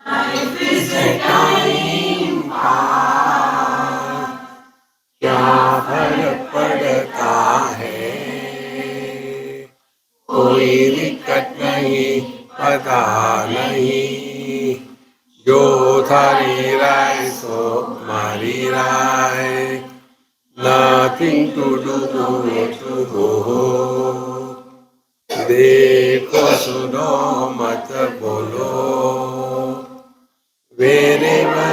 Life is a time pass. क्या फर्क पड़ता है, कोई दिक्कत नहीं, पता नहीं, जो थारी राय सो मारी राय, nothing to do to हो, देखो सुनो मत बोलो, wherever,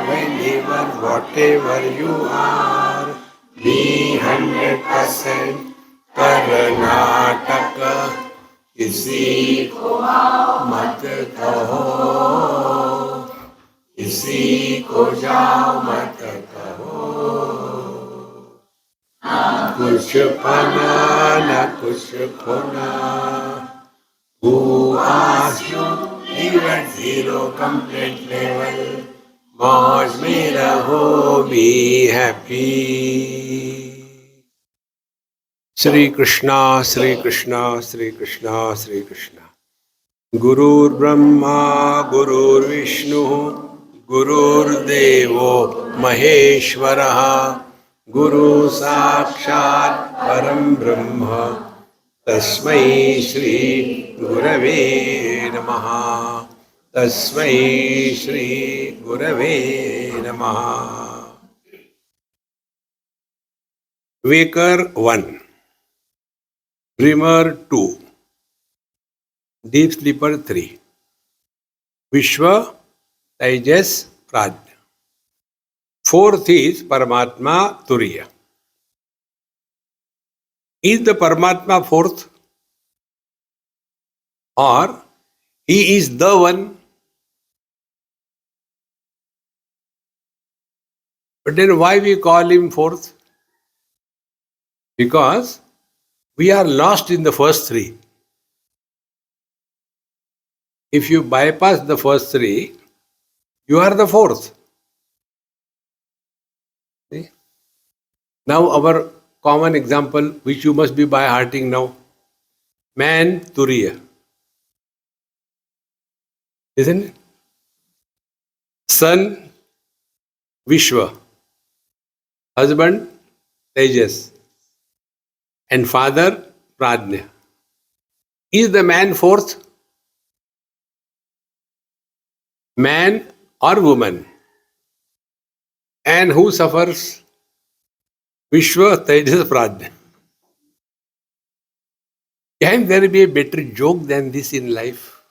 whenever, whatever you are, be 100% Karnataka, किसी को मत कहो, किसी को जाओ मत कहो, कुछ पाना न कुछ खोना, who asked you live at zero complete level, मौज में रहो, be happy. श्री कृष्णा श्री कृष्णा श्री कृष्णा श्री कृष्णा. गुरुर्ब्रह्मा गुरुर्विष्णु गुरुर्देवो महेश्वरः, गुरु साक्षात् परं ब्रह्म, तस्मै श्री गुरवे नमः, तस्मै श्री गुरवे नमः. वेकर 1, ड्रीमर 2, डीप स्लीपर 3, विश्व, तेजस, प्राज्ञ. 4th is Paramatma Turiya. Is the Paramatma 4th? Or he is the one? But then why we call him 4th? Because we are lost in the first 3. If you bypass the first 3, you are the 4th. See? Now our common example, which you must be by hearting now, man Turiya. Isn't it? Son Vishwa, husband Tejas, and father Prajna. Is the man 4th? Man or woman? And who suffers? Vishwa, Tejas, Prajna. Can there be a better joke than this in life?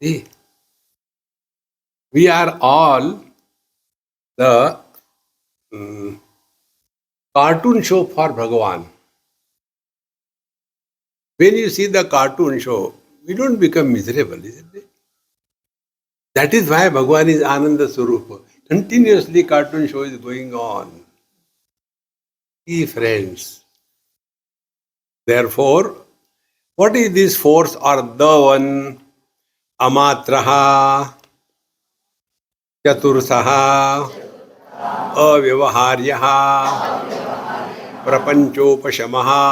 See, we are all the cartoon show for Bhagavan. When you see the cartoon show, we don't become miserable, isn't it? That is why Bhagavan is Ananda Swarupa. Continuously cartoon show is going on. See, friends. Therefore, what is this force or the one? Amatraha, Chatursaha, Avyavaharyaha, Prapanchopashamaha,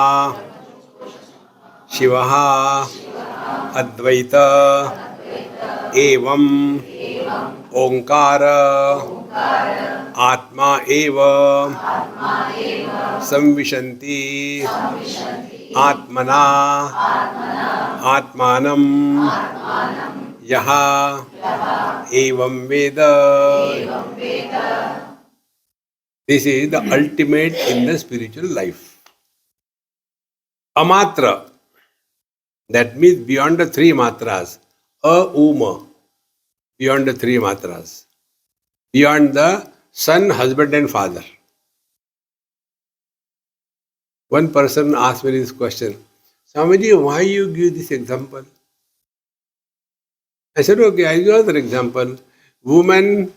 Shivaha, Advaita, Evam, Onkara, Atma Eva, Samvishanti, Atmana, Atmanam, Yaha, Evam Veda. This is the ultimate in the spiritual life. Amatra, that means beyond the 3 matras. Uma, beyond the 3 matras. Beyond the son, husband and father. One person asked me this question, Swamiji, why you give this example? I said, okay, I give another example. Woman,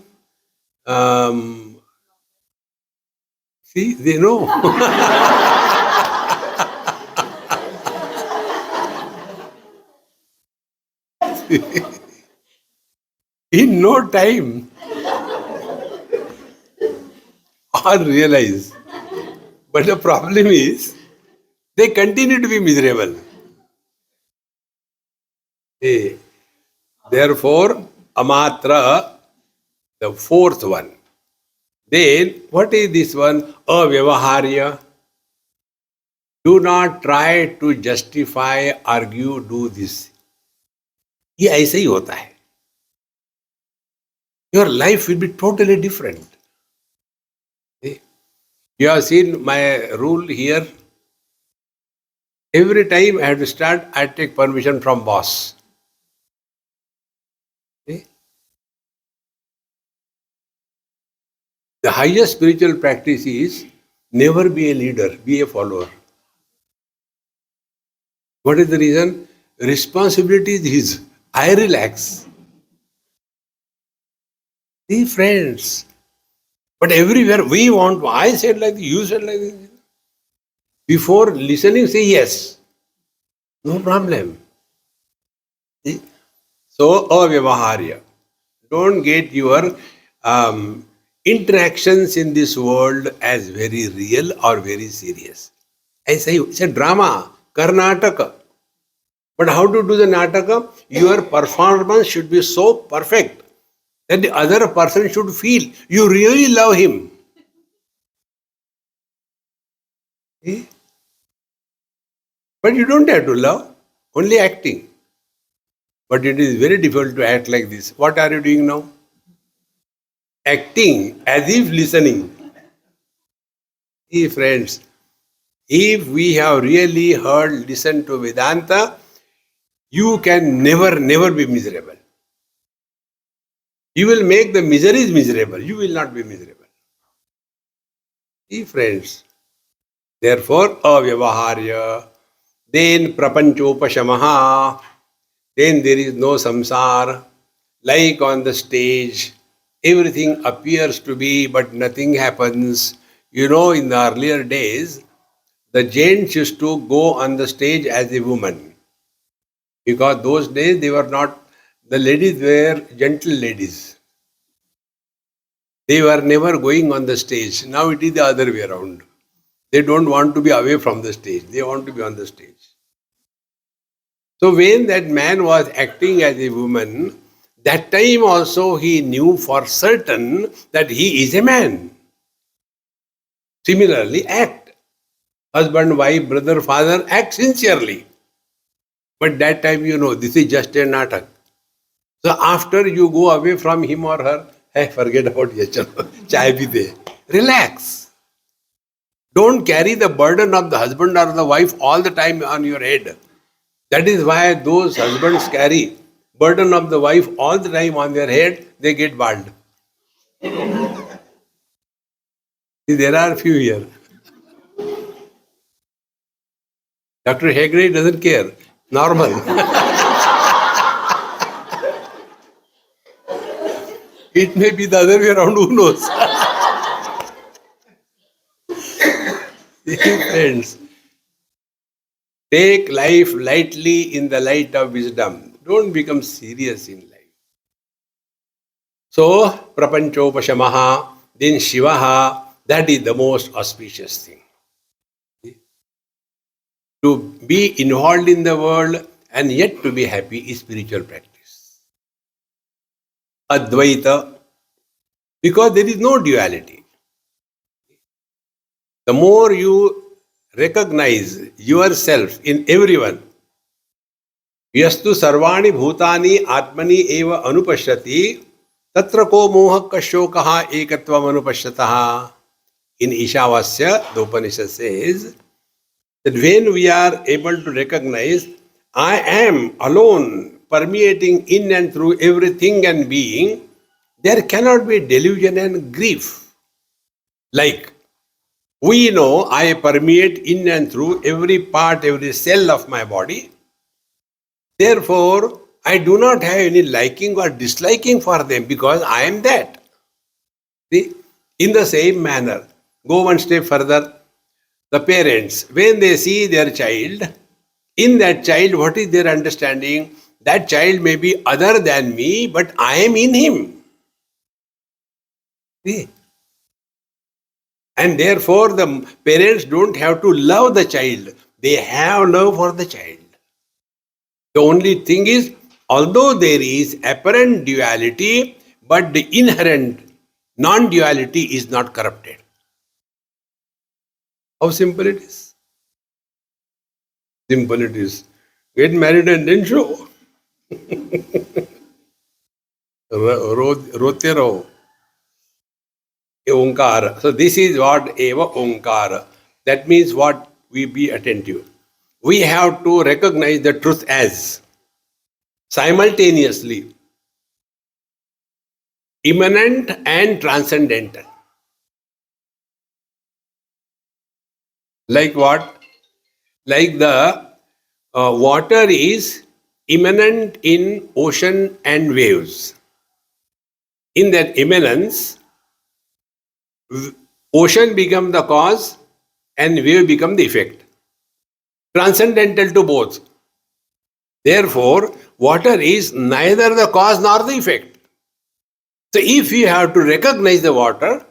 see, they know. In no time, all realize. But the problem is, they continue to be miserable. Hey, Therefore, amatra, the fourth one. Then, what is this one? Avyavaharya. Do not try to justify, argue, do this. ये ऐसे ही होता है. Your life will be totally different. You have seen my rule here. Every time I have to start, I take permission from boss. The highest spiritual practice is never be a leader, be a follower. What is the reason? Responsibility is his. I relax. See, friends. But everywhere we want, I said like this, you said like this. Before listening, say yes. No problem. See? So, avyavaharya. Don't get your interactions in this world as very real or very serious. It's a drama, Karnataka. But how to do the Nataka? Your performance should be so perfect that the other person should feel you really love him. See? But you don't have to love, only acting. But it is very difficult to act like this. What are you doing now? Acting as if listening. See, friends, if we have really heard, listened to Vedanta, you can never be miserable. You will make the miseries miserable. You will not be miserable. See, friends. Therefore, avyavaharya. Then prapanchopashamaha. Then there is no samsara. Like on the stage, everything appears to be, but nothing happens. You know, in the earlier days, the gents used to go on the stage as a woman. Because those days they were not, the ladies were gentle ladies. They were never going on the stage. Now it is the other way around. They don't want to be away from the stage. They want to be on the stage. So when that man was acting as a woman, that time also he knew for certain that he is a man. Similarly, act. Husband, wife, brother, father, act sincerely. But that time you know, this is just a natak. So after you go away from him or her, hey, forget about it. Chai bhi de. Relax. Don't carry the burden of the husband or the wife all the time on your head. That is why those husbands carry burden of the wife all the time on their head, they get bald. See, there are few here. Dr. Hegde doesn't care. Normal. It may be the other way around, who knows? Friends, take life lightly in the light of wisdom. Don't become serious in life. So, prapanchopashamaha, then shivaha, that is the most auspicious thing. To be involved in the world and yet to be happy is spiritual practice. Advaita, because there is no duality. The more you recognize yourself in everyone, yastu sarvani bhutani atmani eva anupashyati tatra ko mohakka shokaha ekatvam anupashyataha. In Ishavasya, the Upanishad says that when we are able to recognize I am alone permeating in and through everything and being, there cannot be delusion and grief. Like, we know I permeate in and through every part, every cell of my body. Therefore, I do not have any liking or disliking for them because I am that. See? In the same manner, go one step further. The parents, when they see their child, in that child, what is their understanding? That child may be other than me, but I am in him. See? And therefore, the parents don't have to love the child. They have love for the child. The only thing is, Although there is apparent duality, but the inherent non-duality is not corrupted. How simple it is? Simple it is. Get married and then show. रोते रहो. Onkara. So this is what eva Onkara. That means what? We be attentive. We have to recognize the truth as simultaneously immanent and transcendental. Like what? Like the water is immanent in ocean and waves. In that immanence, ocean become the cause and wave become the effect. Transcendental to both. Therefore, water is neither the cause nor the effect. So if you have to recognize the water,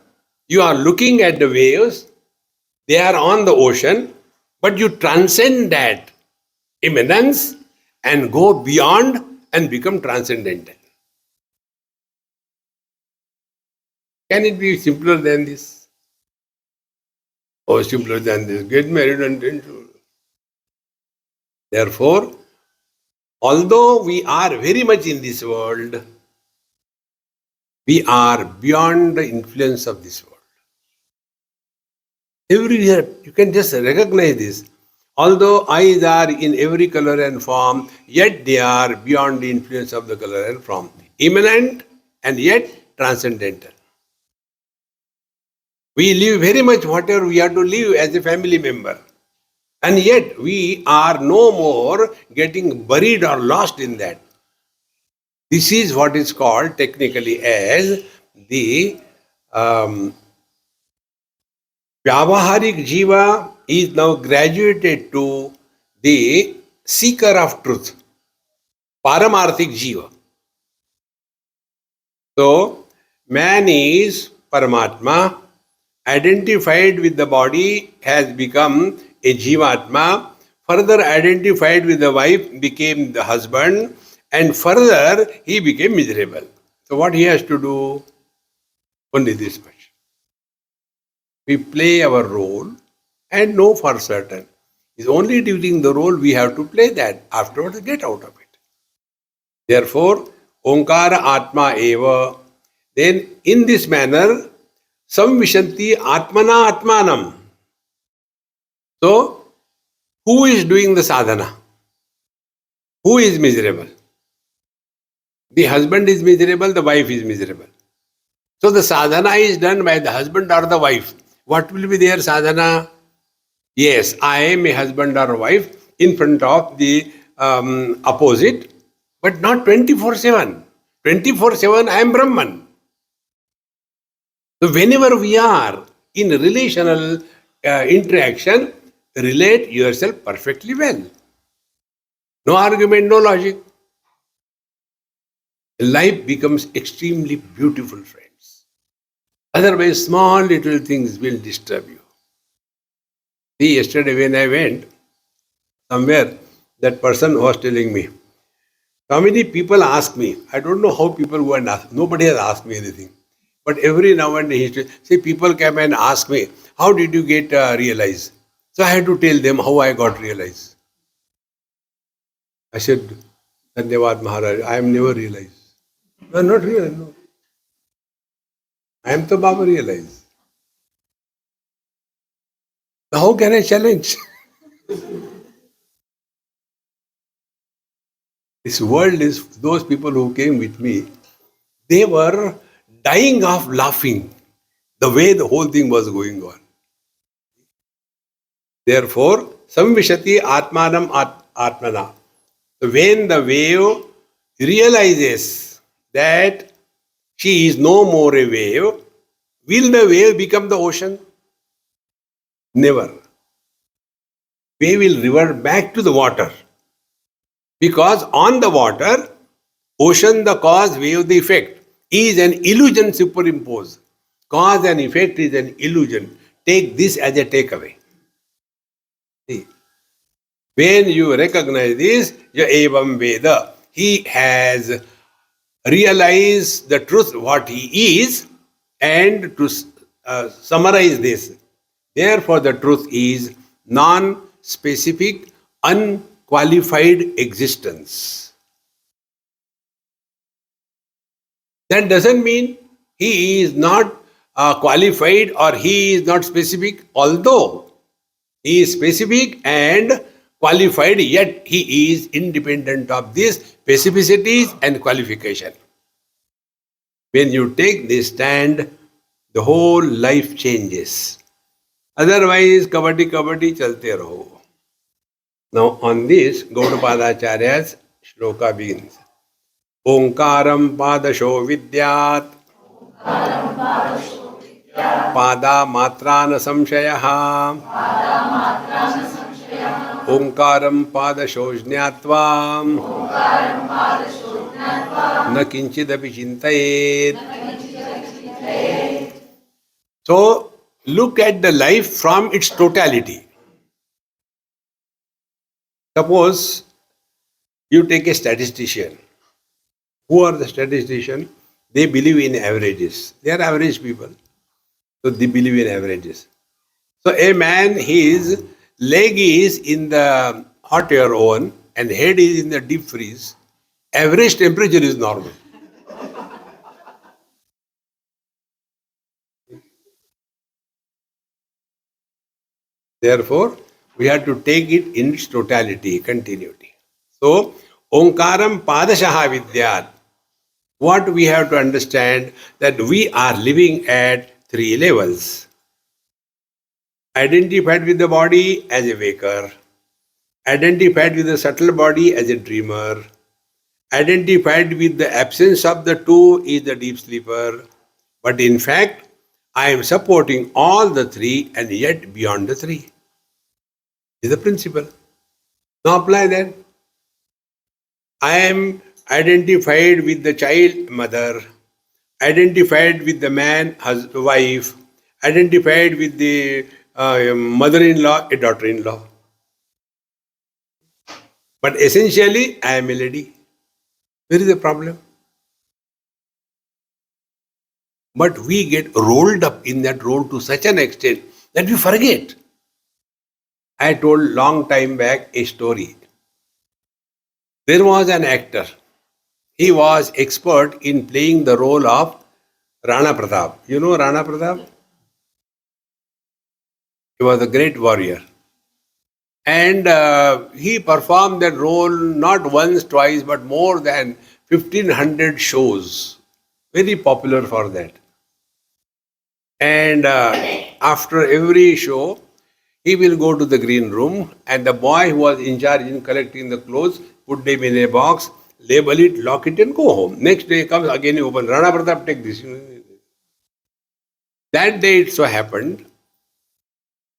you are looking at the waves, they are on the ocean, but you transcend that immanence and go beyond and become transcendental. Can it be simpler than this? Or simpler than this? Get married and then show. Therefore, although we are very much in this world, we are beyond the influence of this world. Everywhere, you can just recognize this. Although eyes are in every color and form, yet they are beyond the influence of the color and form. Immanent and yet transcendental. We live very much whatever we have to live as a family member. And yet we are no more getting buried or lost in that. This is what is called technically as the Vyavaharik Jiva is now graduated to the seeker of truth, Paramarthik Jiva. So, man is Paramatma, identified with the body has become a Jivatma, further identified with the wife became the husband, and further he became miserable. So what he has to do? Only this much. We play our role and know for certain. It's only during the role we have to play that. Afterwards, get out of it. Therefore, Onkara Atma Eva. Then in this manner, Samvishanti Atmana Atmanam. So, who is doing the sadhana? Who is miserable? The husband is miserable, the wife is miserable. So the sadhana is done by the husband or the wife. What will be their sadhana? Yes, I am a husband or a wife in front of the opposite, but not 24/7. 24/7 I am Brahman. So whenever we are in relational interaction, relate yourself perfectly well. No argument, no logic. Life becomes extremely beautiful, friends. Otherwise, small little things will disturb you. See, yesterday when I went somewhere, that person was telling me, how many people ask me, I don't know how people go and ask, nobody has asked me anything. But every now and then, he say, people come and ask me, how did you get realized? So I had to tell them how I got realized. I said, Dhanyavad Maharaj, I am never realized. No, not realized, no. I am the Baba realized. How can I challenge? This world is, those people who came with me, they were dying of laughing the way the whole thing was going on. Therefore, Samvishati Atmanam Atmana. When the wave realizes that she is no more a wave, will the wave become the ocean? Never. Wave will revert back to the water. Because on the water, ocean the cause, wave the effect, is an illusion superimposed. Cause and effect is an illusion. Take this as a takeaway. See, when you recognize this, ya evam veda, he has realized the truth, what he is, and to summarize this. Therefore, the truth is non-specific, unqualified existence. That doesn't mean he is not qualified or he is not specific, although he is specific and qualified, yet he is independent of these specificities and qualification. When you take this stand, the whole life changes. Otherwise, kabaddi kabaddi chalte raho. Now on this, Gaudapadacharya's shloka begins. Omkaram padasho vidyat pada matrana samshayaha Omkaram padasho jnatva na kinchidapi chintayet. So, look at the life from its totality. Suppose you take a statistician. Who are the statisticians? They believe in averages. They are average people. So they believe in averages. So a man, his leg is in the hot air oven and head is in the deep freeze. Average temperature is normal. Therefore, we have to take it in its totality, continuity. So, Omkaram Padashaha Vidyat. What we have to understand that we are living at three levels. Identified with the body as a waker, identified with the subtle body as a dreamer, identified with the absence of the two is the deep sleeper. But in fact, I am supporting all the three and yet beyond the three. This is the principle. Now apply that. I am identified with the child mother, identified with the man, wife, identified with the mother-in-law, a daughter-in-law. But essentially, I am a lady. Where is the problem? But we get rolled up in that role to such an extent that we forget. I told long time back a story. There was an actor. He was expert in playing the role of Rana Pratap. You know Rana Pratap? He was a great warrior. And he performed that role not once, twice, but more than 1,500 shows. Very popular for that. And after every show, he will go to the green room and the boy who was in charge in collecting the clothes, put them in a box, label it, lock it and go home. Next day comes again, he open. Rana Pratap, take this. That day it so happened,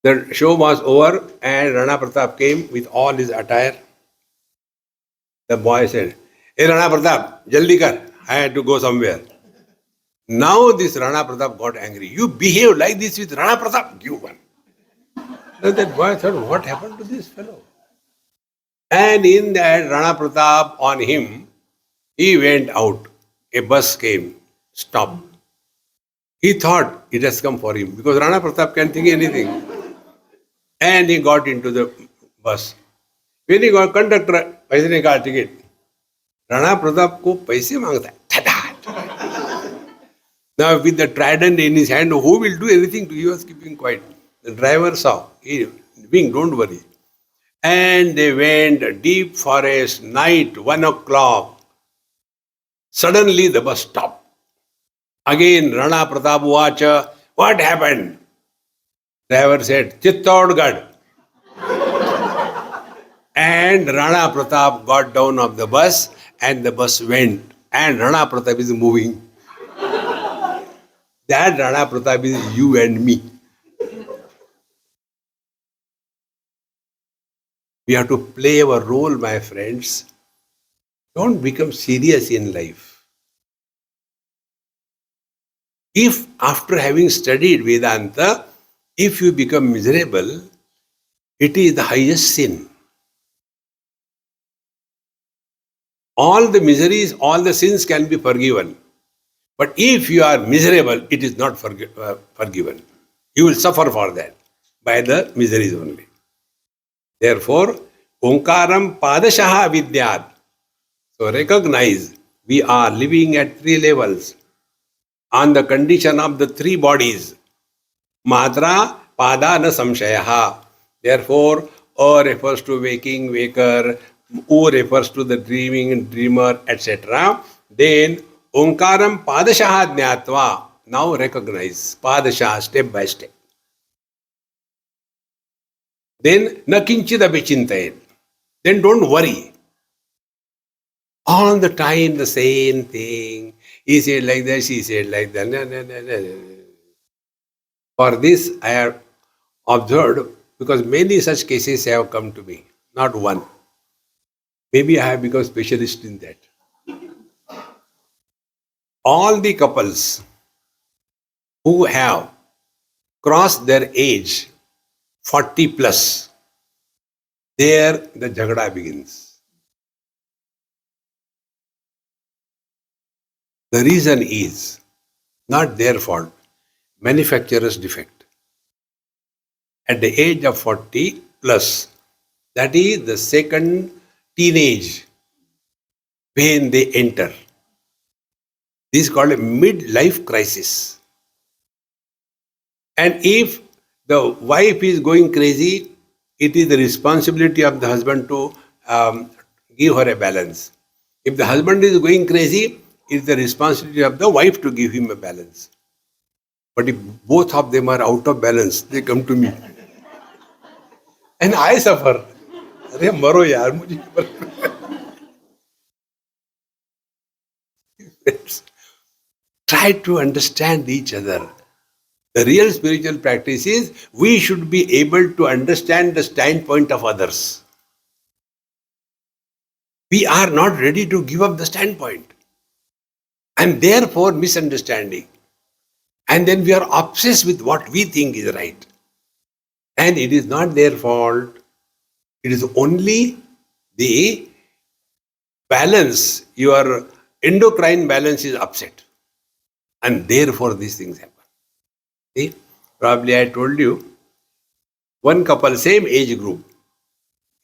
the show was over and Rana Pratap came with all his attire. The boy said, "Hey Rana Pratap, jaldi kar, I had to go somewhere." Now this Rana Pratap got angry. You behave like this with Rana Pratap, give one. Then that boy thought, what happened to this fellow? And in that Rana Pratap on him, he went out. A bus came, stopped. He thought it has come for him because Rana Pratap can think anything. And he got into the bus. When he got conductor, paise ne ka ticket. Rana Pratap ko paise mangta hai. Now with the trident in his hand, who will do anything to you? He was keeping quiet. The driver saw. He wing, don't worry. And they went deep forest, night, 1 o'clock. Suddenly the bus stopped. Again Rana Pratap Vacha, what happened? Driver said, Chittorgarh. And Rana Pratap got down of the bus and the bus went. And Rana Pratap is moving. That Rana Pratap is you and me. We have to play our role, my friends. Don't become serious in life. If after having studied Vedanta, if you become miserable, it is the highest sin. all the miseries, all the sins can be forgiven. But if you are miserable, it is not forgiven. You will suffer for that by the miseries only. Therefore, Omkaram Padashaha Vidyat. So recognize we are living at three levels on the condition of the three bodies. Matra Padana Samshayaha. Therefore, A refers to waking, waker, U refers to the dreaming, dreamer, etc. Then Omkaram Padashaha Jnatva. Now recognize Padashaha step by step. Then Nakinchida Vichintayet. Then don't worry. All the time the same thing. He said like that, she said like that. No, no, no, no, no. For this I have observed, because many such cases have come to me, not one. Maybe I have become specialist in that. All the couples who have crossed their age 40 plus, there the jhagda begins. The reason is not their fault, manufacturer's defect. At the age of 40 plus, that is the second teenage when they enter. This is called a midlife crisis. And if the wife is going crazy, it is the responsibility of the husband to give her a balance. If the husband is going crazy, it is the responsibility of the wife to give him a balance. But if both of them are out of balance, they come to me. And I suffer. अरे मरो यार मुझे Try to understand each other. The real spiritual practice is we should be able to understand the standpoint of others. We are not ready to give up the standpoint. And therefore misunderstanding. And then we are obsessed with what we think is right. And it is not their fault. It is only the balance, your endocrine balance is upset. And therefore these things happen. See, probably I told you, one couple, same age group.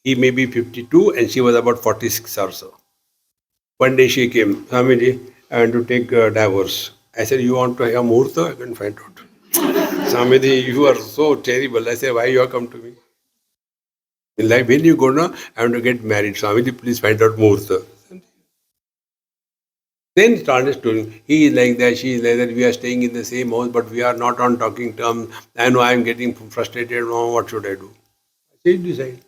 He may be 52 and she was about 46 or so. One day she came, Swamiji, I want to take a divorce. I said, you want to have a muhurta? I couldn't find out. Swamiji, you are so terrible. I said, why you have come to me? Like when you go now, I want to get married. Swamiji, please find out muhurta. Then it understood. He is like that, she is like that. We are staying in the same house, but we are not on talking terms. I know I am getting frustrated. No, what should I do? I said, decide.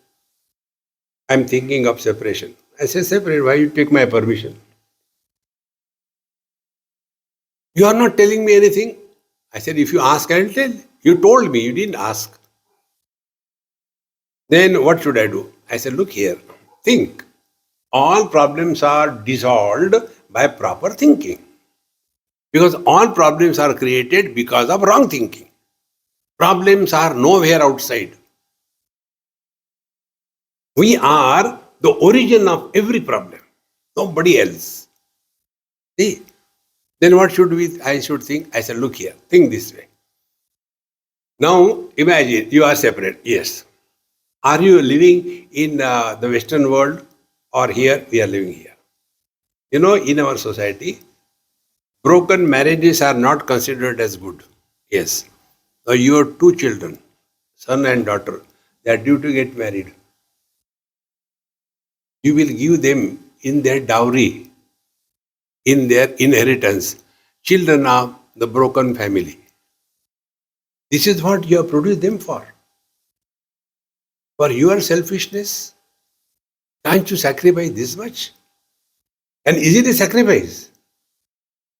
I am thinking of separation. I said, separate. Why you take my permission? You are not telling me anything. I said, if you ask, I will tell. You told me, you didn't ask. Then what should I do? I said, look here, think. All problems are dissolved by proper thinking. Because all problems are created because of wrong thinking. Problems are nowhere outside. We are the origin of every problem. Nobody else. See? Then what should I should think? I said, look here, think this way. Now, imagine you are separate. Yes. Are you living in the Western world or here? We are living here. You know, in our society, broken marriages are not considered as good. Yes. Now you have two children, son and daughter. They are due to get married. You will give them in their dowry, in their inheritance, children of the broken family. This is what you have produced them for. For your selfishness, can't you sacrifice this much? And is it a sacrifice?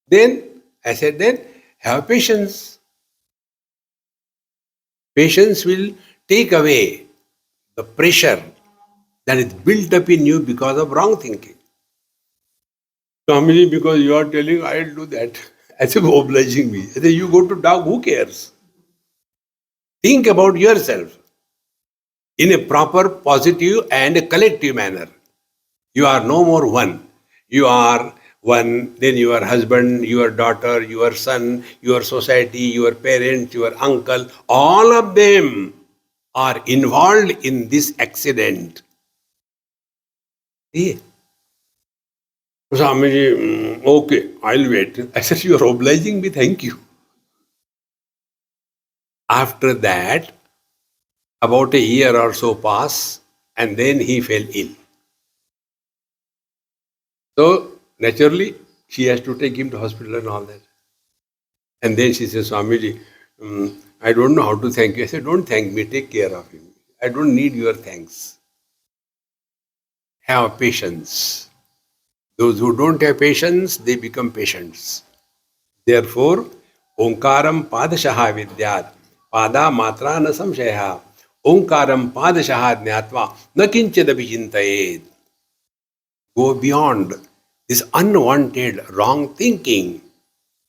Then, I said, then have patience. Patience will take away the pressure that is built up in you because of wrong thinking. Swamiji, because you are telling I will do that. I said, obliging me. I said, you go to dog, who cares? Think about yourself in a proper, positive and a collective manner. You are no more one. You are one, then your husband, your daughter, your son, your society, your parents, your uncle, all of them are involved in this accident. See? Swamiji, okay, I'll wait. I said, you are obliging me, thank you. After that, about a year or so passed, and then he fell ill. So, naturally, she has to take him to hospital and all that. And then she says, Swamiji, I don't know how to thank you. I said, don't thank me, take care of him. I don't need your thanks. Have patience. Those who don't have patience, they become patients. Therefore, Omkaram Padashaha Vidyat, Pada Matra Na Samshaya, Omkaram Padashaha Jnatva, Na Kinchadapi Chintayet. Go beyond this unwanted wrong thinking.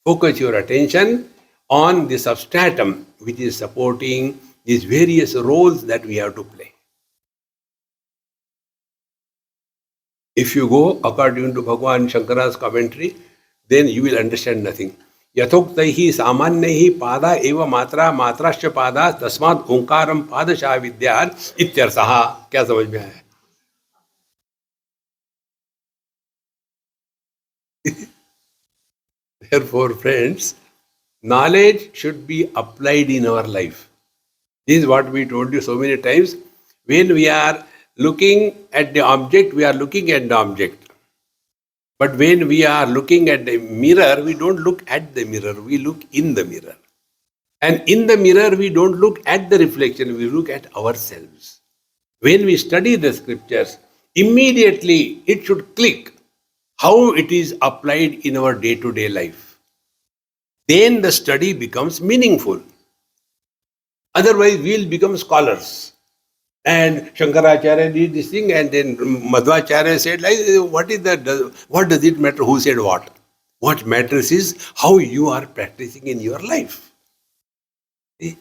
Focus your attention on the substratum which is supporting these various roles that we have to play. If you go according to Bhagavan Shankara's commentary, then you will understand nothing. Yathoktaihi samanyaihi pada eva matra matrascha pada tasmat omkaram padasha vidyar ityarthaha. क्या समझ में आया? Therefore, friends, knowledge should be applied in our life. This is what we told you so many times. When we are looking at the object, we are looking at the object. But when we are looking at the mirror, we don't look at the mirror, we look in the mirror. And in the mirror, we don't look at the reflection, we look at ourselves. When we study the scriptures, immediately it should click how it is applied in our day-to-day life. Then the study becomes meaningful. Otherwise, we will become scholars. And Shankaracharya did this thing, and then Madhvacharya said, like, what does it matter who said what? What matters is how you are practicing in your life. See?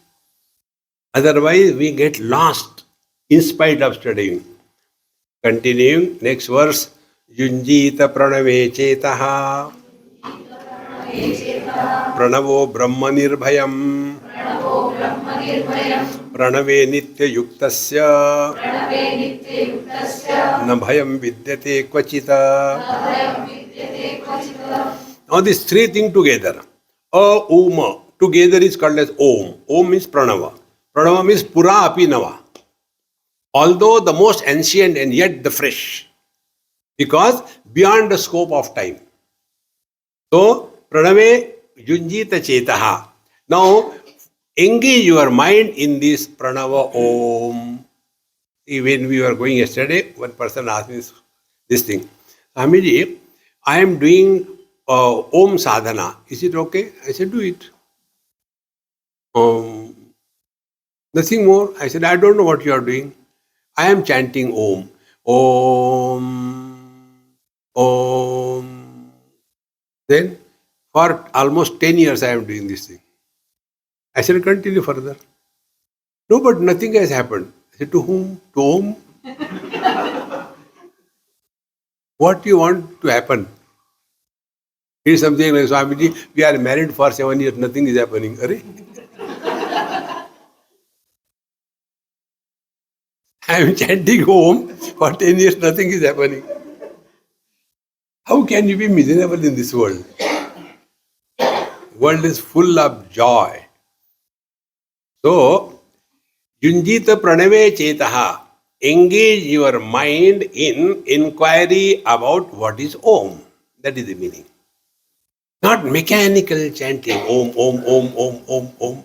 Otherwise, we get lost in spite of studying. Continuing, next verse, Yunjita pranave chetaha pranavo brahma nirbhayam pranave nitya yuktasya na bhayam vidyate kvachita. Now these three things together, Om, together is called as Om. Om means Pranava. Pranava means Pura api Nava. Although the most ancient and yet the fresh. Because beyond the scope of time. So, Pranave Yunjita Chetaha. Now, engage your mind in this Pranava Om. See, when we were going yesterday, one person asked me this thing. Swamiji, I am doing Om sadhana. Is it okay? I said, do it. Nothing more. I said, I don't know what you are doing. I am chanting Om. Om. Om. Then, for almost 10 years, I am doing this thing. I said, continue further. No, but nothing has happened. I said, to whom? To whom? What do you want to happen? It is something like, Swamiji, we are married for 7 years, nothing is happening. Arre? I am chanting Om for 10 years, nothing is happening. How can you be miserable in this world? The world is full of joy. So, Yunjita pranave chetaha. Engage your mind in inquiry about what is Om. That is the meaning. Not mechanical chanting Om, Om, Om, Om, Om, Om.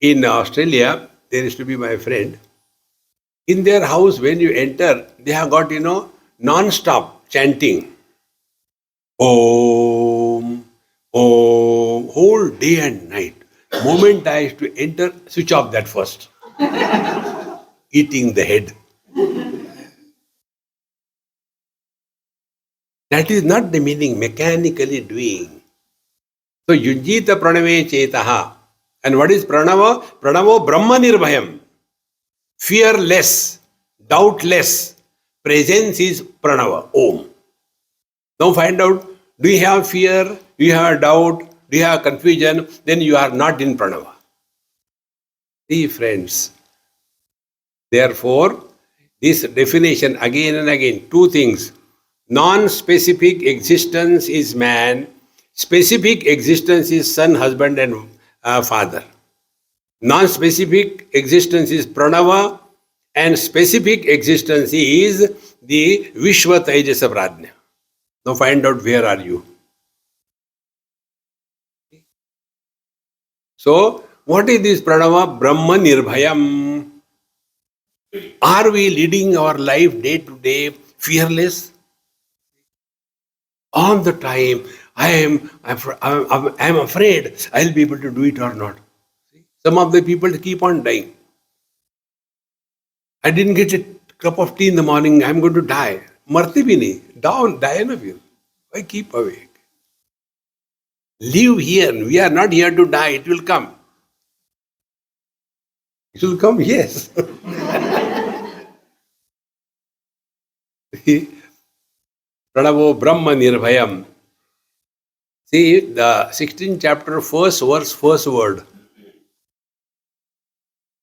In Australia, there used to be my friend. In their house, when you enter, they have got, non-stop chanting. Om, Om, whole day and night. Moment I used to enter, switch off that first. Eating the head. That is not the meaning, mechanically doing. So, Yunjita pranave chetaha. And what is pranava? Pranavo brahma nirbhayam. Fearless, doubtless. Presence is pranava, Om. Now find out, do you have fear? Do you have doubt? Do you have confusion? Then you are not in pranava. See, friends. Therefore, this definition again and again, two things. Non-specific existence is man. Specific existence is son, husband and father. Non-specific existence is pranava and specific existence is the Vishwa Tejasa Prajna. Now find out where are you. So, what is this pranava? Brahma Nirbhayam. Are we leading our life day to day fearless? All the time, I'm afraid I'll be able to do it or not. Some of the people keep on dying. I didn't get a cup of tea in the morning, I'm going to die. Marti bhi nahi. Down, die na fir. Why keep awake? Live here. We are not here to die. It will come. It will come, yes. Pranavo Brahma Nirbhayam. See, the 16th chapter, first verse, first word.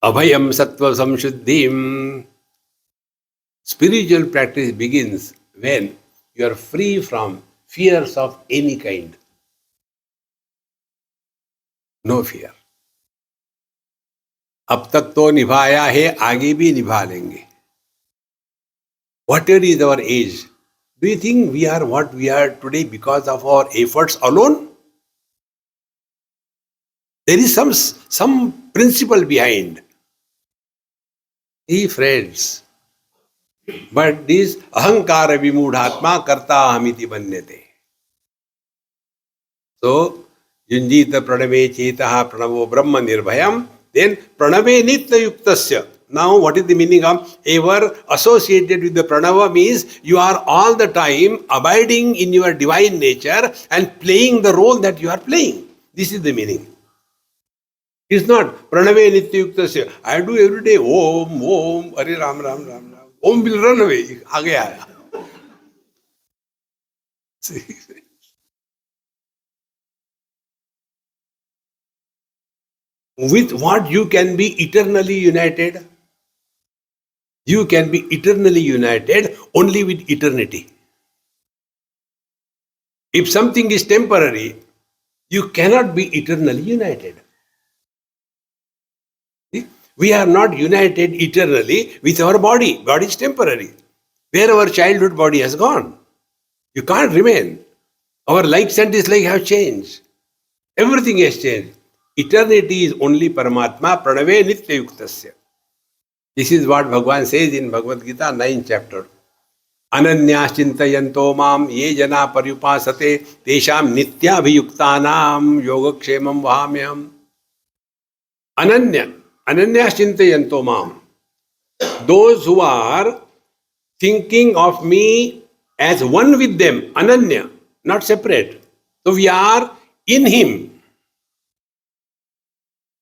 Abhayam Sattva Samshuddhim. Spiritual practice begins when you are free from fears of any kind. No fear. अब तक तो निभाया है, आगे भी निभा लेंगे. Whatever is our age, do you think we are what we are today because of our efforts alone? There is some principle behind. Hey friends, but this ahankara vimudhatma karta ahamiti banyate. So, yunjita pranave chetaha pranavo brahma nirbhayam. Then pranave nitya yuktasya. Now what is the meaning of ever associated with the pranava means you are all the time abiding in your divine nature and playing the role that you are playing. This is the meaning. It's not pranave nitya yuktasya. I do every day Om, Om, Hare Ram, Ram, Ram, Ram. Om will run away. Aage aaya. With what you can be eternally united? You can be eternally united only with eternity. If something is temporary, you cannot be eternally united. See? We are not united eternally with our body. Body is temporary. Where our childhood body has gone, you can't remain. Our likes and dislikes have changed. Everything has changed. Eternity is only Paramatma, Pranave Nitya Yuktasya. This is what Bhagavan says in Bhagavad Gita, 9th chapter. Ananya chintayanto mam ye jana paryupasate tesham nitya abhiyuktanam yogakshemam vahamyam. Ananya chintayanto mam. Those who are thinking of me as one with them, Ananya, not separate. So we are in Him.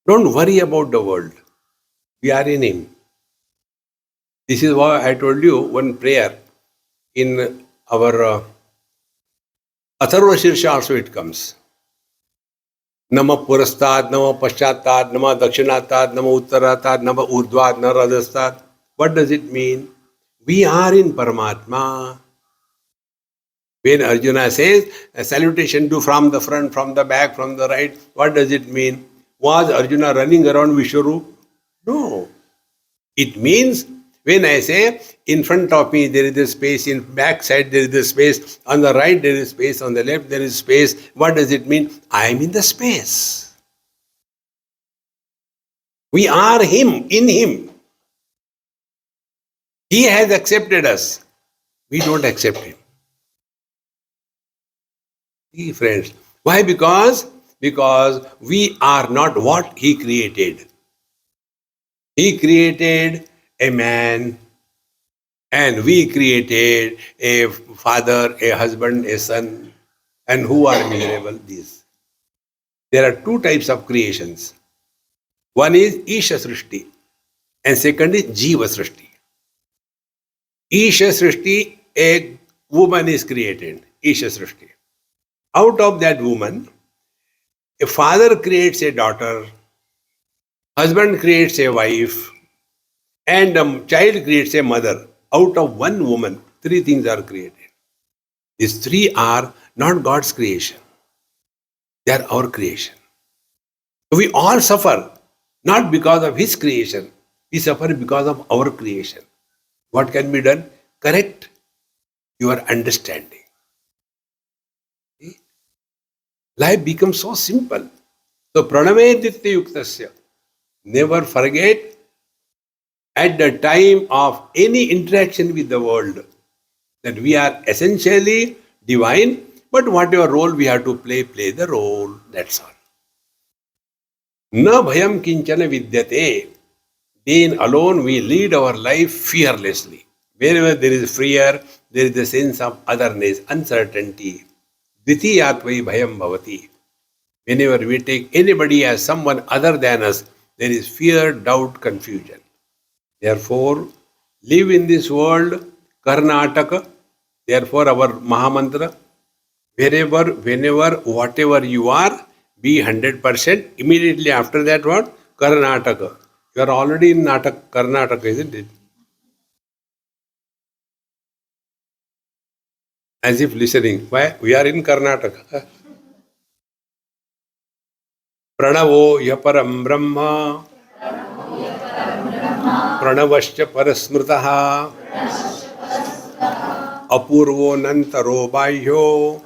Don't worry about the world. We are in Him. This is why I told you one prayer in our Atharva Shirsha also it comes. Nama Purastad, Nama Paschatad, Nama Dakshinatad, Nama Uttaratad, Nama Urdvad, Nama Radhastad. What does it mean? We are in Paramatma. When Arjuna says, a salutation do from the front, from the back, from the right, what does it mean? Was Arjuna running around Vishwarup? No. It means, when I say, in front of me there is a space, in back side there is a space, on the right there is space, on the left there is space, what does it mean? I am in the space. We are Him, in Him. He has accepted us. We don't accept Him. See, friends. Why? Because we are not what He created. He created a man and we created a father, a husband, a son. And who are miserable? These. There are two types of creations. One is Isha Srishti and second is Jiva Srishti. Isha Srishti, a woman is created. Isha Srishti. Out of that woman, a father creates a daughter, husband creates a wife, and a child creates a mother. Out of one woman, three things are created. These three are not God's creation. They are our creation. We all suffer, not because of His creation. We suffer because of our creation. What can be done? Correct your understanding. See? Life becomes so simple. So, praname ditya yuktasya. Never forget at the time of any interaction with the world that we are essentially divine, but whatever role we have to play, play the role. That's all. Na bhayam kinchana vidyate. Then alone we lead our life fearlessly. Wherever there is fear, there is a sense of otherness, uncertainty. Dvitiyatva bhayam bhavati. Whenever we take anybody as someone other than us, there is fear, doubt, confusion. Therefore, live in this world, Karnataka. Therefore, our Mahamantra, wherever, whenever, whatever you are, be 100%. Immediately after that, what? Karnataka. You are already in Karnataka, isn't it? As if listening. Why? We are in Karnataka. Pranavo yaparam brahma. Pranavascha parasmritaha. Apurvo nantaro bahyo.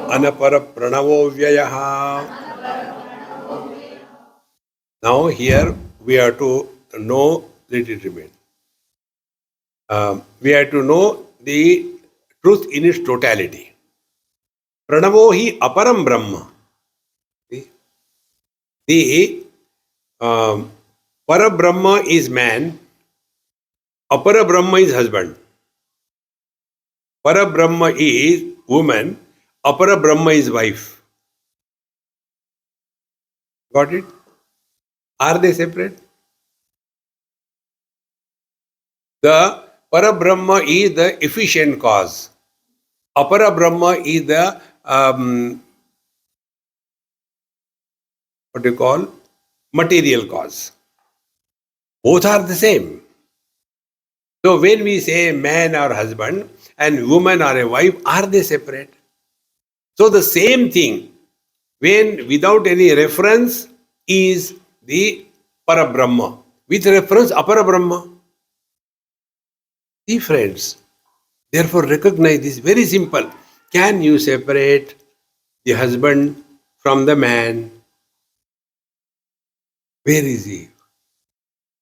Anapara pranavo vyayaha. Now here we have to know, let it remain. We have to know the truth in its totality. Pranavo hi aparam brahma. The para brahma is man, apara brahma is husband. Para brahma is woman, apara brahma is wife. Got it? Are they separate? The para brahma is the efficient cause. Apara brahma is the what you call material cause. Both are the same. So when we say man or husband and woman or a wife, are they separate? So the same thing, when without any reference, is the Parabrahma. With reference, Aparabrahma. See friends, therefore recognize this very simple. Can you separate the husband from the man? Where is he?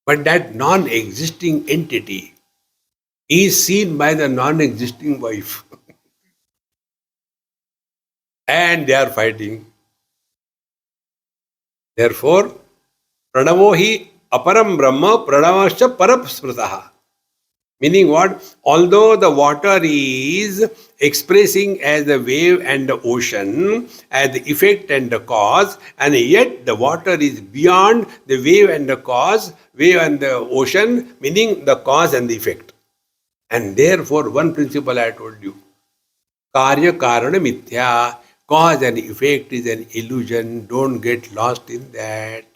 But that non-existing entity is seen by the non-existing wife. And they are fighting. Therefore, pranavo hi aparam brahma pranavascha parapsmritaha. Meaning what? Although the water is expressing as the wave and the ocean, as the effect and the cause, and yet the water is beyond the wave and the cause, wave and the ocean, meaning the cause and the effect. And therefore, one principle I told you, karya karana mithya, cause and effect is an illusion, don't get lost in that.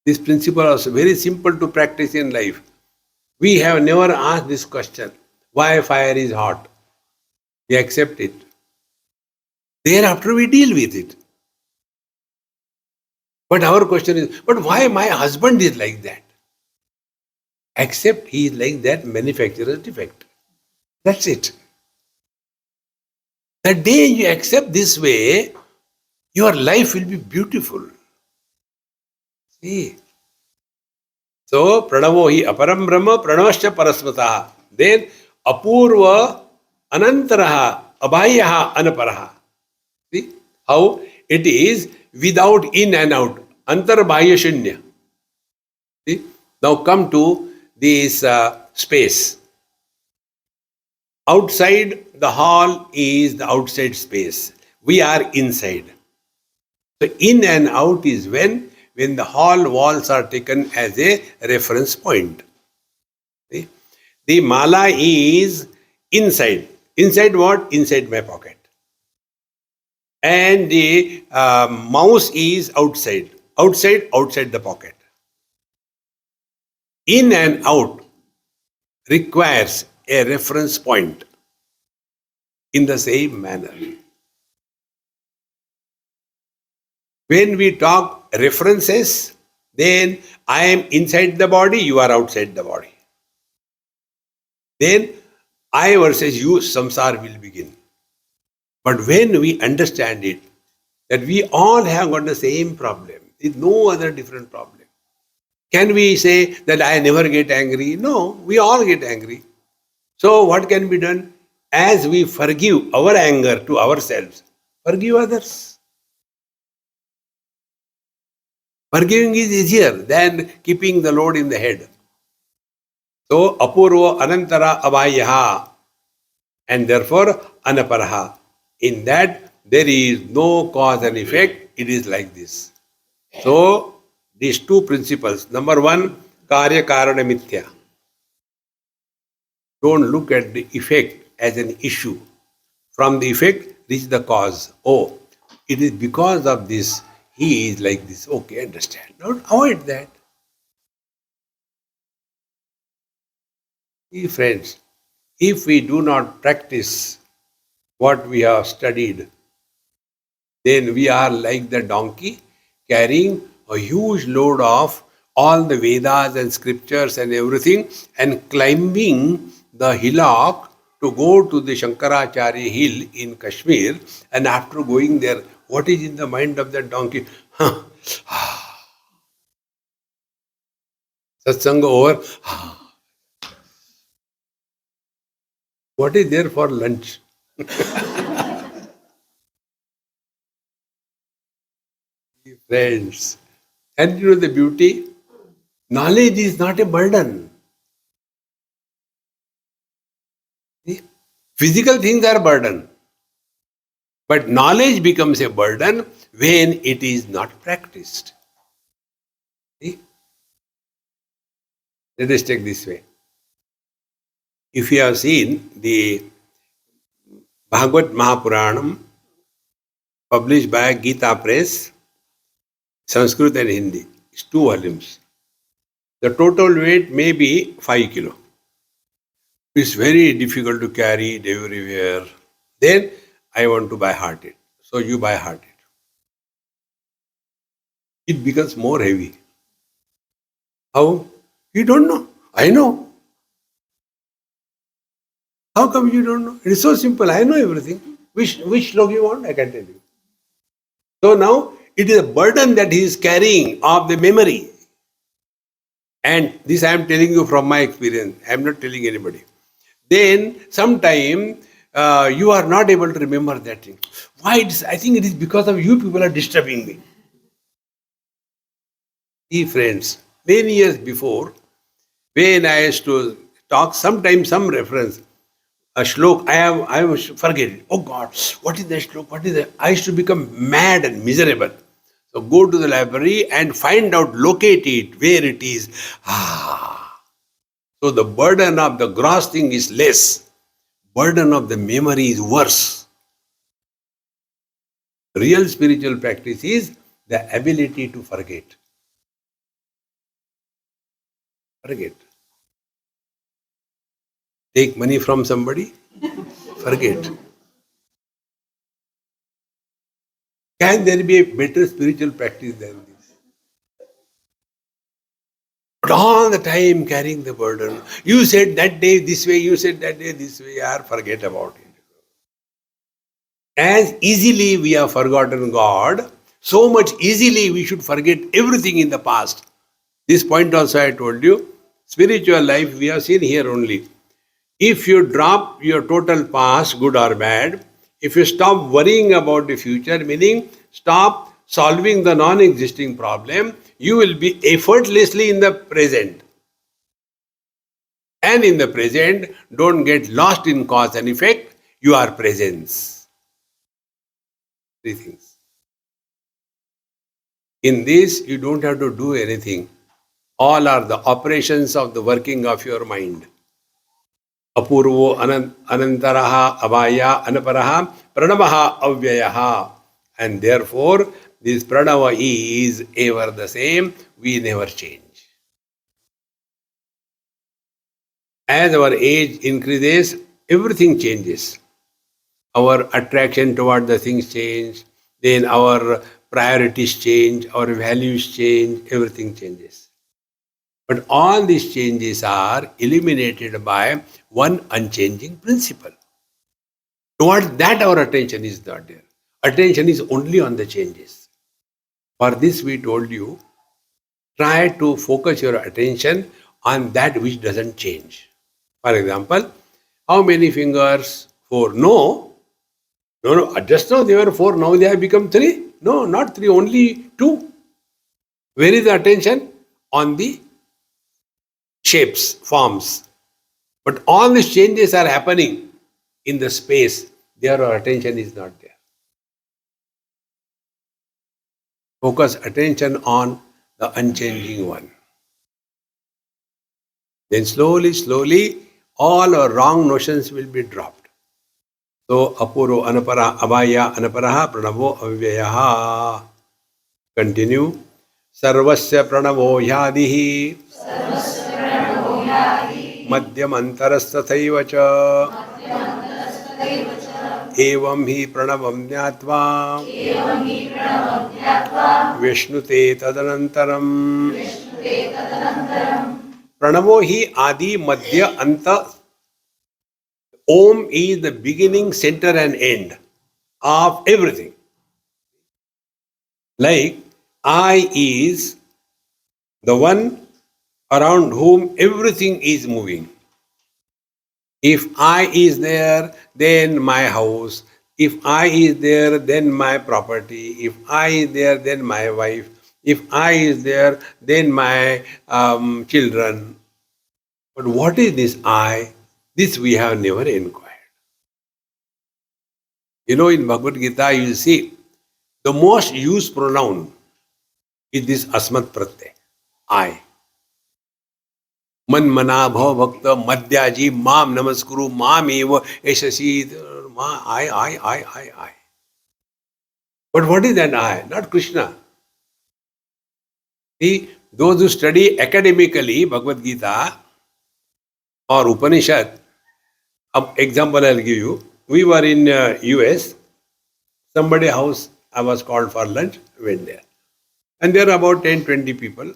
This principle is very simple to practice in life. We have never asked this question, why fire is hot? We accept it. Thereafter we deal with it. But our question is, but why my husband is like that? Accept he is like that, manufacturer's defect. That's it. The day you accept this way, your life will be beautiful. See? So, pranavo hi aparam brahma pranavascha parasmataha. Then, apurva anantaraha abhayyaha anaparaha. See how it is without in and out. Antarbhaya shunya. See? Now come to this space. Outside the hall is the outside space. We are inside. So in and out is when the hall walls are taken as a reference point. See? The mala is inside. Inside what? Inside my pocket. And the mouse is outside. Outside the pocket. In and out requires a reference point in the same manner. When we talk references, then I am inside the body, you are outside the body. Then I versus you, samsara will begin. But when we understand it, that we all have got the same problem, with no other different problem. Can we say that I never get angry? No, we all get angry. So what can be done? As we forgive our anger to ourselves, forgive others. Forgiving is easier than keeping the load in the head. So, apurva anantara abhayyaha, and therefore anaparaha. In that, there is no cause and effect. It is like this. So, these two principles. Number one, karya karana mithya. Don't look at the effect as an issue. From the effect, reach the cause. Oh, it is because of this, he is like this. Okay, understand. Don't avoid that. See, friends, if we do not practice what we have studied, then we are like the donkey carrying a huge load of all the Vedas and scriptures and everything and climbing the hillock to go to the Shankaracharya hill in Kashmir. And after going there, what is in the mind of that donkey? Satsanga over. What is there for lunch? Friends, and you know the beauty? Knowledge is not a burden. See? Physical things are burden. But knowledge becomes a burden when it is not practiced. See? Let us take this way. If you have seen the Bhagavad Mahapuranam published by Gita Press, Sanskrit and Hindi, it's 2 volumes. The total weight may be 5 kilo. It's very difficult to carry it everywhere. Then I want to buy hearted. So you buy hearted. It becomes more heavy. How? You don't know. I know. How come you don't know? It is so simple. I know everything. Which slok you want? I can tell you. So now it is a burden that he is carrying of the memory. And this I am telling you from my experience. I am not telling anybody. Then sometime you are not able to remember that thing. Why? I think it is because of you people are disturbing me. See, friends, many years before, when I used to talk, sometimes some reference, a shlok, I was forget it. Oh God, what is that shlok? What is that? I used to become mad and miserable. So go to the library and find out, locate it, where it is. So the burden of the gross thing is less. Burden of the memory is worse. Real spiritual practice is the ability to forget. Forget. Take money from somebody, forget. Can there be a better spiritual practice than this? But all the time carrying the burden. You said that day this way, you said that day this way, forget about it. As easily we have forgotten God, so much easily we should forget everything in the past. This point also I told you. Spiritual life we have seen here only. If you drop your total past, good or bad, if you stop worrying about the future, meaning stop solving the non-existing problem, you will be effortlessly in the present. And in the present, don't get lost in cause and effect, you are presence. 3 things. In this, you don't have to do anything. All are the operations of the working of your mind. apurvo anantaraha abhaya anaparaha pranavaha avyayaha. And therefore, this pranava is ever the same. We never change. As our age increases, everything changes. Our attraction toward the things change, then our priorities change, our values change, everything changes. But all these changes are eliminated by one unchanging principle. Towards that our attention is not there. Attention is only on the changes. For this we told you, try to focus your attention on that which doesn't change. For example, how many fingers? 4. No. No. Just now they were 4. Now they have become 3. No, not 3. Only 2. Where is the attention? On the shapes, forms. But all these changes are happening in the space. There our attention is not there. Focus attention on the unchanging one. Then slowly, slowly, all our wrong notions will be dropped. So, apuro anapara abhaya anaparaha pranavo avyayaha. Continue. Sarvasya pranavo yadihi. Madhyam antarastataiva cha. Evam hi pranavam jnatva. Vishnute tadanantaram. Pranavo hi adi madhya anta. Om is the beginning, center and end of everything. Like I is the one around whom everything is moving. If I is there, then my house. If I is there, then my property. If I is there, then my wife. If I is there, then my children. But what is this I? This we have never inquired. You know, in Bhagavad Gita, you see, the most used pronoun is this asmat pratyay, I. Man mana bhav bhakta madhyaji mam namaskuru mam eva eshasi I. But what is that I? Not Krishna. See, those who study academically Bhagavad Gita or Upanishad, example I'll give you. We were in US, somebody's house, I was called for lunch, went there. And there are about 10-20 people.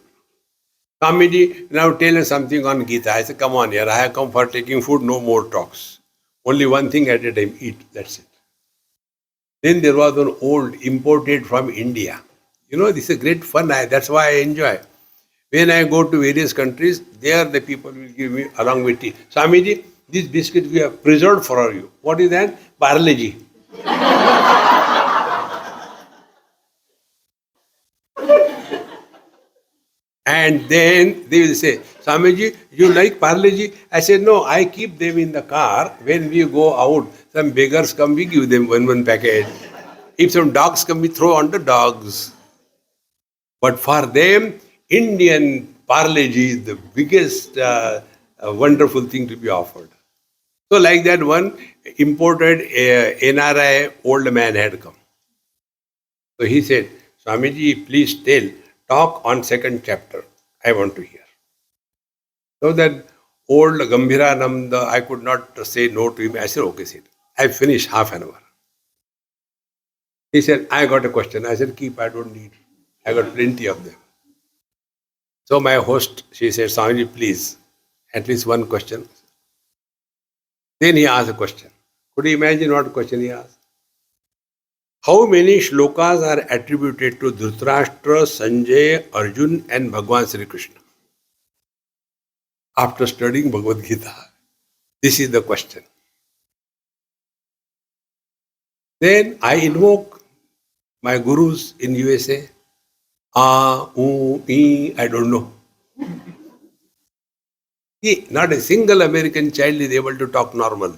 Swamiji, now tell us something on Gita. I said, come on here, I have come for taking food, no more talks. Only one thing at a time, eat, that's it. Then there was an old imported from India. You know, this is great fun, that's why I enjoy. When I go to various countries, there the people will give me along with tea. Swamiji, this biscuit we have preserved for you. What is that? Parle-G. And then they will say, Swamiji, you like Parle-G? I said, no, I keep them in the car. When we go out, some beggars come, we give them one packet. If some dogs come, we throw on the dogs. But for them, Indian Parle-G is the biggest wonderful thing to be offered. So like that one imported NRI old man had come. So he said, Swamiji, please talk on second chapter. I want to hear. So that old Gambhirananda, I could not say no to him. I said, okay, sit. I finished half an hour. He said, I got a question. I said, keep, I don't need. I got plenty of them. So my host, she said, Swamiji, please, at least one question. Then he asked a question. Could you imagine what question he asked? How many shlokas are attributed to Dhritarashtra, Sanjay, Arjun and Bhagwan Sri Krishna? After studying Bhagavad Gita, this is the question. Then I invoke my gurus in USA. I don't know. See, not a single American child is able to talk normal.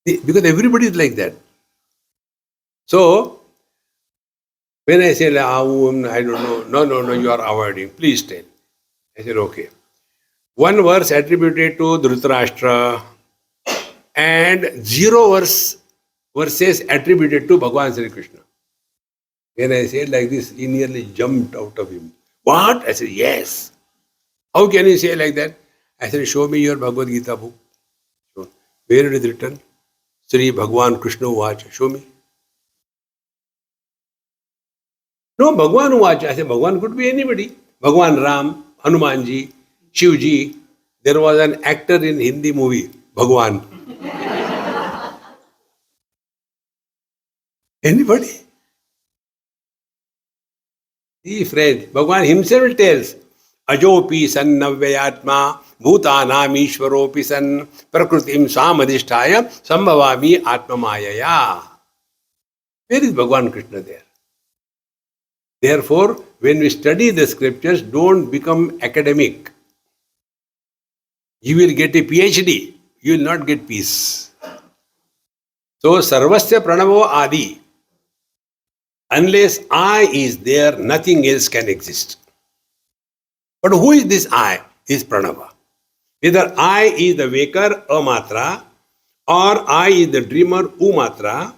See, because everybody is like that. So, when I say, I don't know, no, you are avoiding, please tell. I said, okay. One verse attributed to Dhritarashtra and zero verses attributed to Bhagavan Sri Krishna. When I said like this, he nearly jumped out of him. What? I said, yes. How can you say like that? I said, show me your Bhagavad Gita book. Where it is written? Sri Bhagavan Krishna Uvacha. Show me. No, Bhagavan Uvacha. I said, Bhagavan could be anybody. Bhagavan Ram, Hanumanji, Shivji. There was an actor in Hindi movie, Bhagavan. Anybody? See, friends, Bhagavan himself tells, Ajopi san navyayatma bhutanam ishvaropi san prakritim swamadhisthaya sambhavami atmamayaya. Where is Bhagavan Krishna there? Therefore, when we study the scriptures, don't become academic. You will get a PhD. You will not get peace. So, Sarvasya Pranavo Adi. Unless I is there, nothing else can exist. But who is this I? Is Pranava. Either I is the waker, Amatra, or I is the dreamer, Umatra,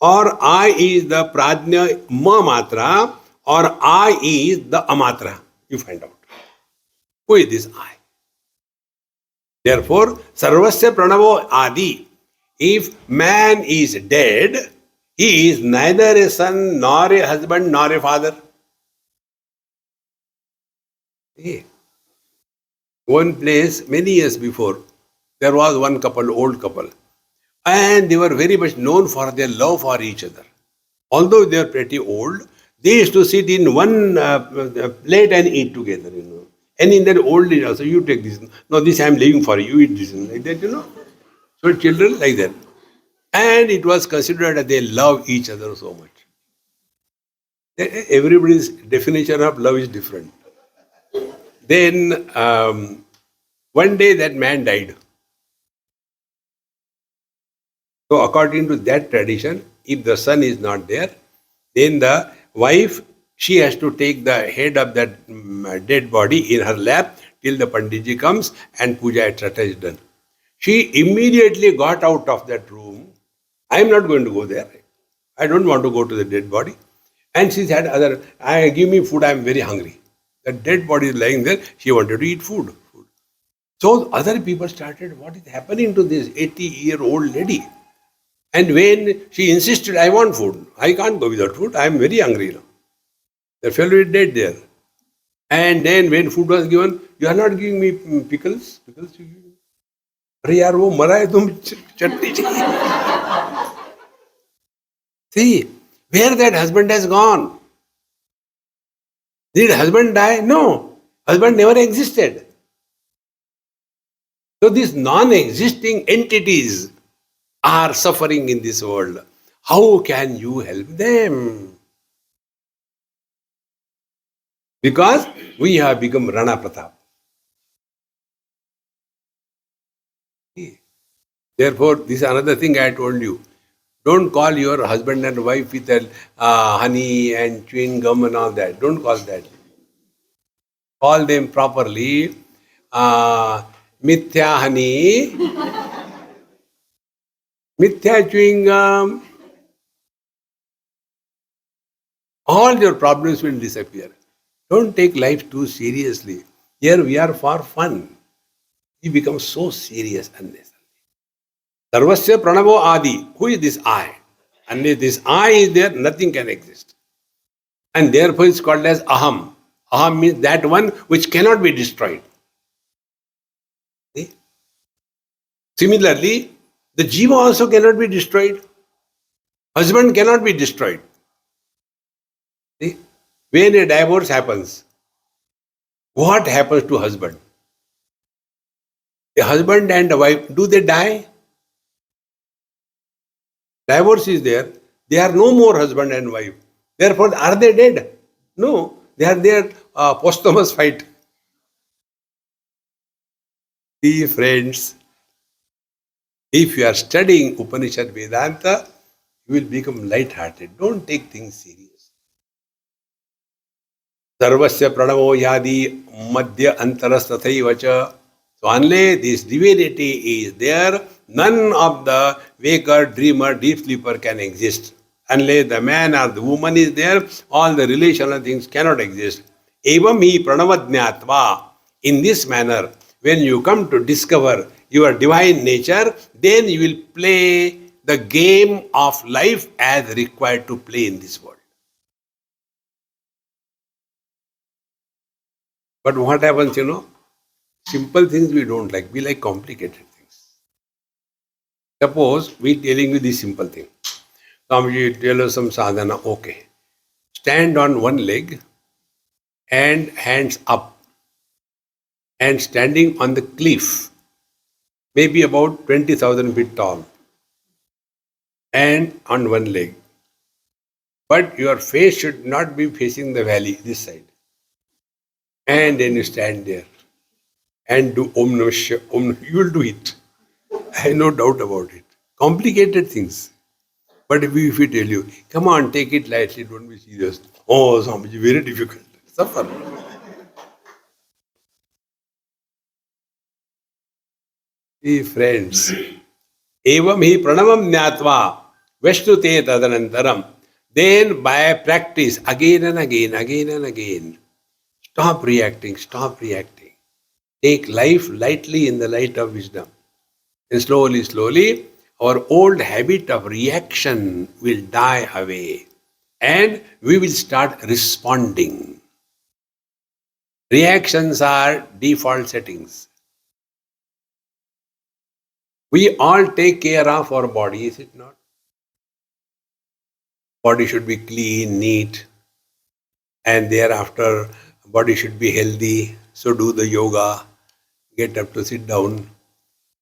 or I is the Prajna, Matra, or I is the Amatra. You find out. Who is this I? Therefore, Sarvasya Pranavo Adi. If man is dead, he is neither a son, nor a husband, nor a father. See? One place, many years before, there was one couple, old couple, and they were very much known for their love for each other. Although they are pretty old, they used to sit in one plate and eat together, And in their old age also, you take this. No, this I am leaving for you, eat this. Like that, So children like that. And it was considered that they love each other so much. Everybody's definition of love is different. Then one day that man died. So according to that tradition, if the son is not there, then the wife, she has to take the head of that dead body in her lap till the Panditji comes and puja etc. is done. She immediately got out of that room. I am not going to go there. I don't want to go to the dead body. And she said, give me food, I am very hungry. The dead body is lying there. She wanted to eat food. So other people started, what is happening to this 80-year-old lady? And when she insisted, I want food. I can't go without food. I am very hungry now. The fellow is dead there. And then when food was given, you are not giving me pickles? Pickles you give me? अरे यार वो मरा है तुम चटनी चाहिए. See, where that husband has gone. Did husband die? No. Husband never existed. So these non-existing entities are suffering in this world. How can you help them? Because we have become Rana Pratap. Therefore, this is another thing I told you. Don't call your husband and wife with honey and chewing gum and all that. Don't call that. Call them properly. Mithya honey, mithya chewing gum. All your problems will disappear. Don't take life too seriously. Here we are for fun. We become so serious unnecessarily. Sarvasya Pranavo Adi. Who is this I? Unless this I is there, nothing can exist. And therefore it's called as Aham. Aham means that one which cannot be destroyed. See? Similarly, the Jiva also cannot be destroyed. Husband cannot be destroyed. See? When a divorce happens, what happens to husband? The husband and the wife, do they die? Divorce is there. They are no more husband and wife. Therefore, are they dead? No. They are there posthumous fight. See, friends, if you are studying Upanishad Vedanta, you will become light-hearted. Don't take things serious. Sarvasya pranavo yadi madhya antaras tathaivacha. So unless this divinity is there, none of the waker, dreamer, deep sleeper can exist. Unless the man or the woman is there, all the relational things cannot exist. Evam hi pranavadnyatva. In this manner, when you come to discover your divine nature, then you will play the game of life as required to play in this world. But what happens, simple things we don't like. We like complicated things. Suppose we telling you this simple thing. Swamiji tell us some sadhana. Okay. Stand on one leg and hands up and standing on the cliff, maybe about 20,000 feet tall, and on one leg. But your face should not be facing the valley, this side. And then you stand there and do Om Namah Shivaya, Om. You will do it. I have no doubt about it. Complicated things. But if we tell you, come on, take it lightly, don't be serious. Oh, Swamiji, very difficult. Suffer. See, friends, evam hi pranavam jnatva veshnute tadanantaram. Then by practice, again and again, stop reacting. Take life lightly in the light of wisdom. And slowly, our old habit of reaction will die away. And we will start responding. Reactions are default settings. We all take care of our body, is it not? Body should be clean, neat, and thereafter body should be healthy. So do the yoga, get up to sit down,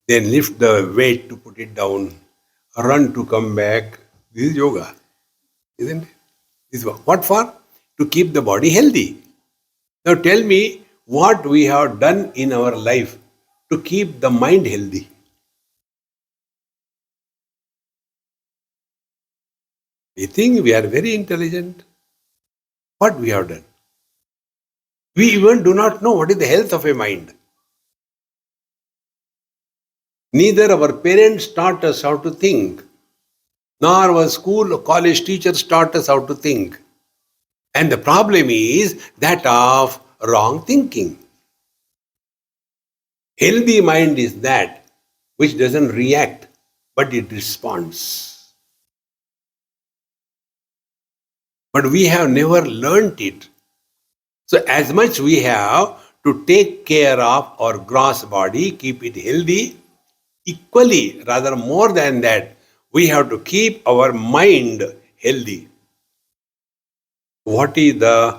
then lift the weight to put it down, run to come back. This is yoga, isn't it? This is what for? To keep the body healthy. Now tell me what we have done in our life to keep the mind healthy. We think we are very intelligent. What we have done? We even do not know what is the health of a mind. Neither our parents taught us how to think, nor our school or college teachers taught us how to think. And the problem is that of wrong thinking. Healthy mind is that which doesn't react, but it responds. But we have never learnt it. So as much we have to take care of our gross body, keep it healthy, equally, rather more than that, we have to keep our mind healthy. What is the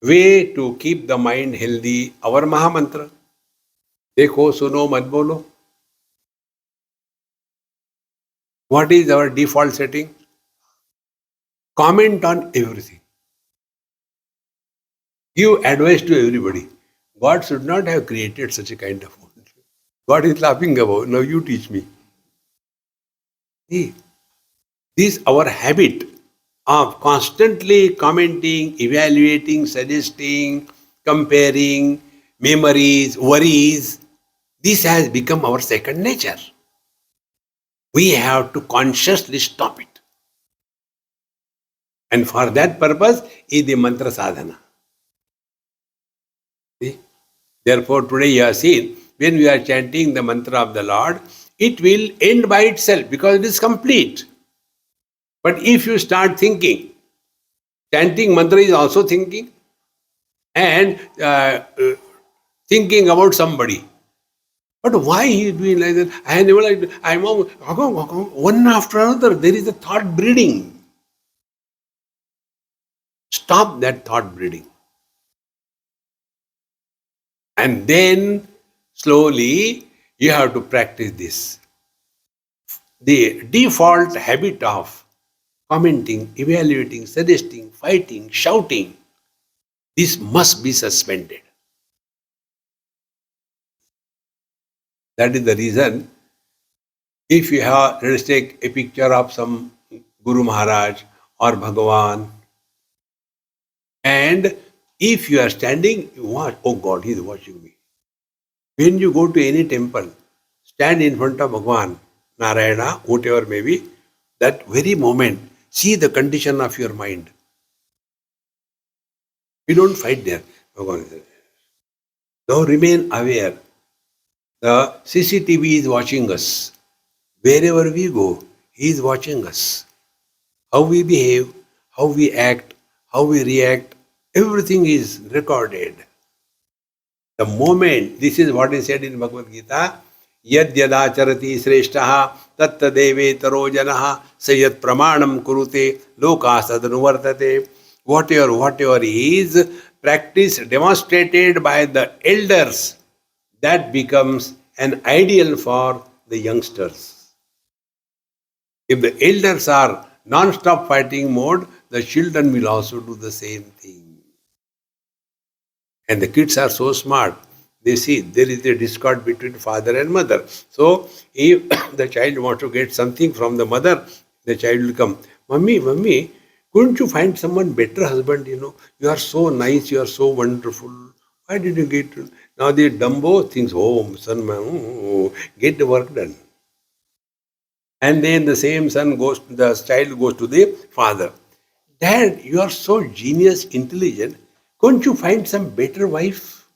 way to keep the mind healthy? Our Mahamantra. Dekho, suno, mat bolo. What is our default setting? Comment on everything. Give advice to everybody. God should not have created such a kind of world. God is laughing about, now you teach me. See, this is our habit of constantly commenting, evaluating, suggesting, comparing, memories, worries. This has become our second nature. We have to consciously stop it. And for that purpose is the mantra sadhana. See? Therefore, today you have seen, when we are chanting the mantra of the Lord, it will end by itself because it is complete. But if you start thinking, chanting mantra is also thinking, and thinking about somebody. But why he is doing like that? I never like. I'm one after another. There is a thought breeding. Stop that thought breeding. And then slowly you have to practice this. The default habit of commenting, evaluating, suggesting, fighting, shouting, this must be suspended. That is the reason, if you have, let us take a picture of some Guru Maharaj or Bhagavan, and if you are standing, you watch, oh God, he is watching me. When you go to any temple, stand in front of Bhagwan, Narayana, whatever may be, that very moment, see the condition of your mind. We don't fight there. Bhagwan says, now remain aware. The CCTV is watching us. Wherever we go, he is watching us. How we behave, how we act, how we react, everything is recorded. The moment, this is what is said in Bhagavad Gita, yad yadacharati sreshtaha tatta deve tarojanaha sayat pramanam kurute lokasadhanuvartate. Whatever is practice demonstrated by the elders, that becomes an ideal for the youngsters. If the elders are non-stop fighting mode, the children will also do the same thing. And the kids are so smart. They see there is a discord between father and mother. So if the child wants to get something from the mother, the child will come, Mummy, couldn't you find someone better husband? You are so nice, you are so wonderful. Why did you get? Now the Dumbo thinks, oh, son, get the work done. And then the same the child goes to the father. Dad, you are so genius, intelligent. Couldn't you find some better wife?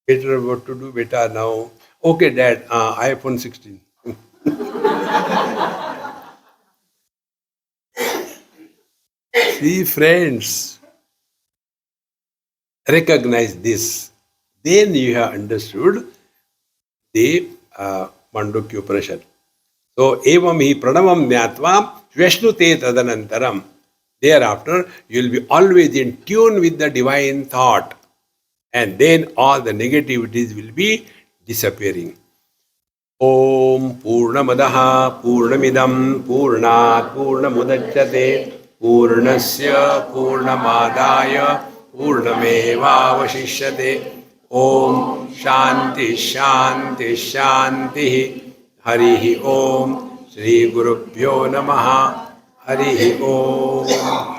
Better what to do, beta now. Okay, Dad, iPhone 16. See, friends, recognize this. Then you have understood the Mandukya Upanishad. So, evam hi pranavam jnatva shnute tadanantaram. Thereafter, you will be always in tune with the divine thought. And then all the negativities will be disappearing. Om Purnamadaha Purnamidam Purnat Purnamudachyate Purnasya Purnamadaya Purnamevavashishyate. Om Shanti Shanti Shanti. Harihi Om Shri Gurubhyo Namaha. Harihi Om.